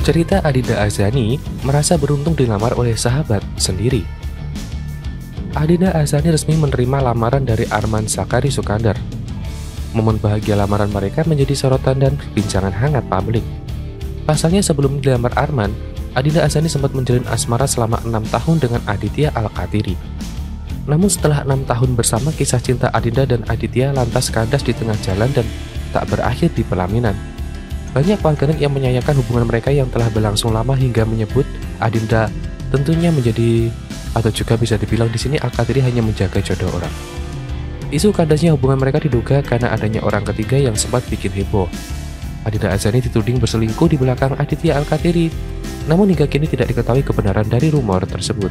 Cerita Adinda Azani merasa beruntung dilamar oleh sahabat sendiri. Adinda Azani resmi menerima lamaran dari Arman Zakari Sukandar. Momen bahagia lamaran mereka menjadi sorotan dan perbincangan hangat publik. Pasalnya sebelum dilamar Arman, Adinda Azani sempat menjalin asmara selama 6 tahun dengan Aditya Al-Katiri. Namun setelah 6 tahun bersama, kisah cinta Adinda dan Aditya lantas kandas di tengah jalan dan tak berakhir di pelaminan. Banyak warganet yang menyayangkan hubungan mereka yang telah berlangsung lama hingga menyebut Adinda tentunya menjadi, atau juga bisa dibilang di sini Al-Katiri hanya menjaga jodoh orang. Isu kandasnya hubungan mereka diduga karena adanya orang ketiga yang sempat bikin heboh. Adinda Azani dituding berselingkuh di belakang Aditya Al-Katiri, namun hingga kini tidak diketahui kebenaran dari rumor tersebut.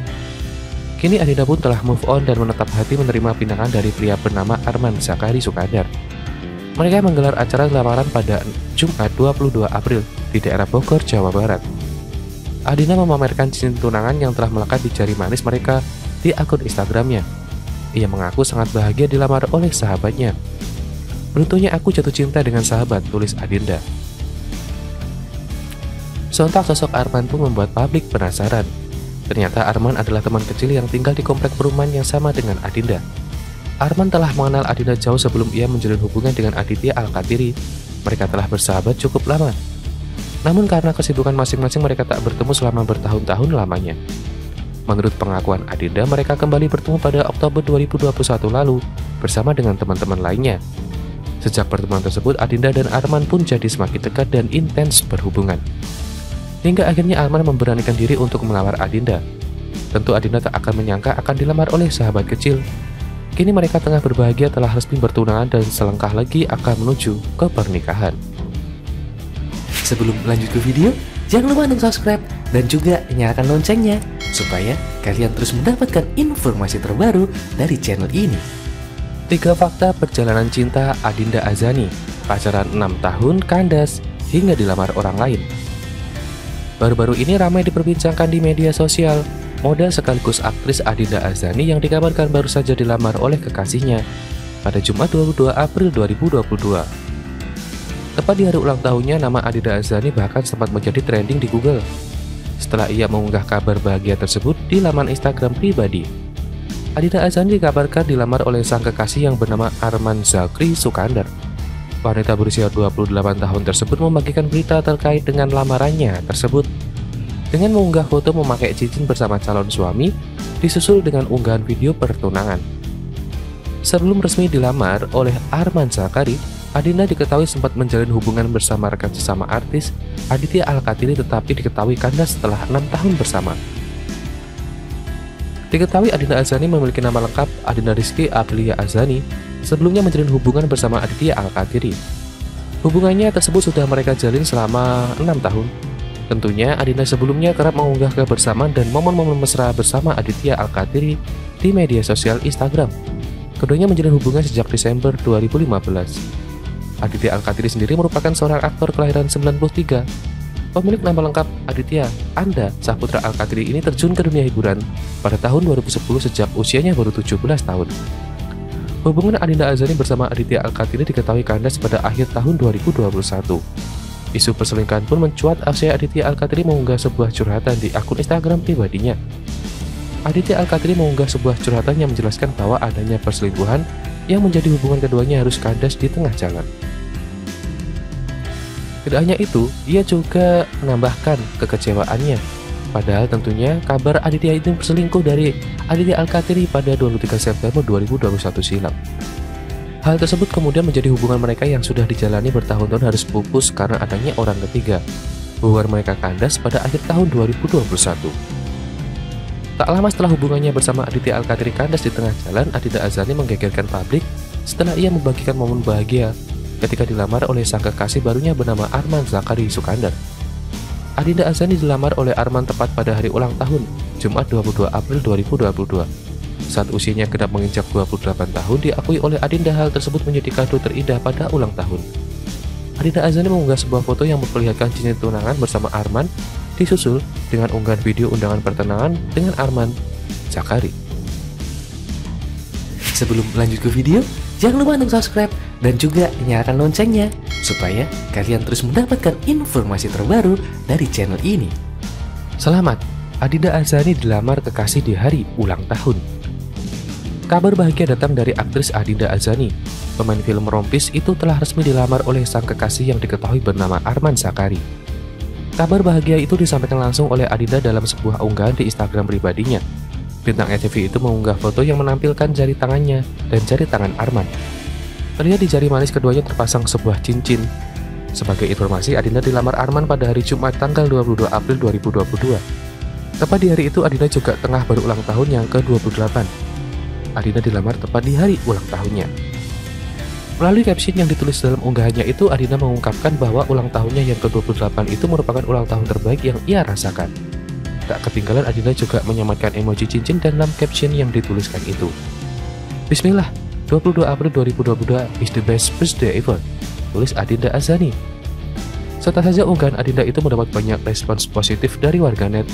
Kini Adinda pun telah move on dan menetap hati menerima pinangan dari pria bernama Arman Zakari Sukandar. Mereka menggelar acara lamaran pada Jumat 22 April di daerah Bogor, Jawa Barat. Adinda memamerkan cincin tunangan yang telah melekat di jari manis mereka di akun Instagramnya. Ia mengaku sangat bahagia dilamar oleh sahabatnya. "Beruntungnya aku jatuh cinta dengan sahabat," tulis Adinda. Sontak sosok Arman pun membuat publik penasaran. Ternyata Arman adalah teman kecil yang tinggal di komplek perumahan yang sama dengan Adinda. Arman telah mengenal Adinda jauh sebelum ia menjalin hubungan dengan Aditya Al-Katiri. Mereka telah bersahabat cukup lama. Namun karena kesibukan masing-masing mereka tak bertemu selama bertahun-tahun lamanya. Menurut pengakuan Adinda, mereka kembali bertemu pada Oktober 2021 lalu bersama dengan teman-teman lainnya. Sejak pertemuan tersebut, Adinda dan Arman pun jadi semakin dekat dan intens berhubungan. Hingga akhirnya Arman memberanikan diri untuk melamar Adinda. Tentu Adinda tak akan menyangka akan dilamar oleh sahabat kecil. Kini mereka tengah berbahagia telah resmi bertunangan dan selangkah lagi akan menuju ke pernikahan. Sebelum lanjut ke video, jangan lupa untuk subscribe dan juga nyalakan loncengnya supaya kalian terus mendapatkan informasi terbaru dari channel ini. 3 fakta perjalanan cinta Adinda Azani, pacaran 6 tahun kandas hingga dilamar orang lain. Baru-baru ini ramai diperbincangkan di media sosial. Model sekaligus aktris Adinda Azani yang dikabarkan baru saja dilamar oleh kekasihnya pada Jumat 22 April 2022. Tepat di hari ulang tahunnya, nama Adinda Azani bahkan sempat menjadi trending di Google setelah ia mengunggah kabar bahagia tersebut di laman Instagram pribadi. Adinda Azani dikabarkan dilamar oleh sang kekasih yang bernama Arman Zakari Sukandar. Wanita berusia 28 tahun tersebut membagikan berita terkait dengan lamarannya tersebut dengan mengunggah foto memakai cincin bersama calon suami, disusul dengan unggahan video pertunangan. Sebelum resmi dilamar oleh Arman Zakari, Adinda diketahui sempat menjalin hubungan bersama rekan sesama artis Aditya Al-Katiri, tetapi diketahui kandas setelah 6 tahun bersama. Diketahui Adinda Azani memiliki nama lengkap Adinda Rizky Aprilia Azani, sebelumnya menjalin hubungan bersama Aditya Al-Katiri. Hubungannya tersebut sudah mereka jalin selama 6 tahun. Tentunya Adinda sebelumnya kerap mengunggah kebersamaan dan momen-momen mesra bersama Aditya Al-Katiri di media sosial Instagram. Keduanya menjalin hubungan sejak Desember 2015. Aditya Al-Katiri sendiri merupakan seorang aktor kelahiran 93. Pemilik nama lengkap Aditya, Anda Saputra Al-Katiri ini terjun ke dunia hiburan pada tahun 2010 sejak usianya baru 17 tahun. Hubungan Adinda Azani bersama Aditya Al-Katiri diketahui kandas pada akhir tahun 2021. Isu perselingkuhan pun mencuat usai Aditya Al-Katiri mengunggah sebuah curhatan di akun Instagram pribadinya. Aditya Al-Katiri mengunggah sebuah curhatan yang menjelaskan bahwa adanya perselingkuhan yang menjadi hubungan keduanya harus kandas di tengah jalan. Tidak hanya itu, ia juga menambahkan kekecewaannya. Padahal tentunya kabar Aditya itu berselingkuh dari Aditya Al-Katiri pada 23 September 2021 silam. Hal tersebut kemudian menjadi hubungan mereka yang sudah dijalani bertahun-tahun harus pupus karena adanya orang ketiga. Hubungan mereka kandas pada akhir tahun 2021. Tak lama setelah hubungannya bersama Aditya Al-Katiri kandas di tengah jalan, Adinda Azani menggegerkan publik setelah ia membagikan momen bahagia ketika dilamar oleh sang kekasih barunya bernama Arman Zakari Sukandar. Adinda Azani dilamar oleh Arman tepat pada hari ulang tahun, Jumat 22 April 2022. Saat usianya genap menginjak 28 tahun, diakui oleh Adinda hal tersebut menjadi kado terindah pada ulang tahun. Adinda Azani mengunggah sebuah foto yang memperlihatkan cincin tunangan bersama Arman, disusul dengan unggahan video undangan pertunangan dengan Arman Zakari. Sebelum lanjut ke video, jangan lupa untuk subscribe dan juga nyalakan loncengnya supaya kalian terus mendapatkan informasi terbaru dari channel ini. Selamat, Adinda Azani dilamar kekasih di hari ulang tahun. Kabar bahagia datang dari aktris Adinda Azani. Pemain film rompis itu telah resmi dilamar oleh sang kekasih yang diketahui bernama Arman Sakari. Kabar bahagia itu disampaikan langsung oleh Adinda dalam sebuah unggahan di Instagram pribadinya. Bintang SCTV itu mengunggah foto yang menampilkan jari tangannya dan jari tangan Arman. Terlihat di jari manis keduanya terpasang sebuah cincin. Sebagai informasi, Adinda dilamar Arman pada hari Jumat tanggal 22 April 2022. Tepat di hari itu, Adinda juga tengah berulang tahun yang ke-28. Adinda dilamar tepat di hari ulang tahunnya. Melalui caption yang ditulis dalam unggahannya itu, Adinda mengungkapkan bahwa ulang tahunnya yang ke-28 itu merupakan ulang tahun terbaik yang ia rasakan. Tak ketinggalan, Adinda juga menyamatkan emoji cincin dalam caption yang dituliskan itu. Bismillah, 22 April 2022 is the best birthday ever, tulis Adinda Azani. Serta saja unggahan Adinda itu mendapat banyak respons positif dari warganet.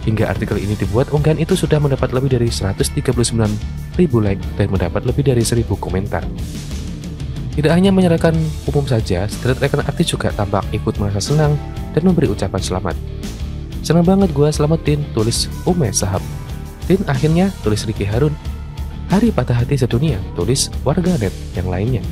Hingga artikel ini dibuat, unggahan itu sudah mendapat lebih dari 139.000 like dan mendapat lebih dari 1.000 komentar. Tidak hanya menyerahkan umum saja, setiap rekan artis juga tampak ikut merasa senang dan memberi ucapan selamat. Senang banget gue, selamat Din, tulis Ume Sahab. Din akhirnya, tulis Ricky Harun. Hari patah hati sedunia, tulis warganet yang lainnya.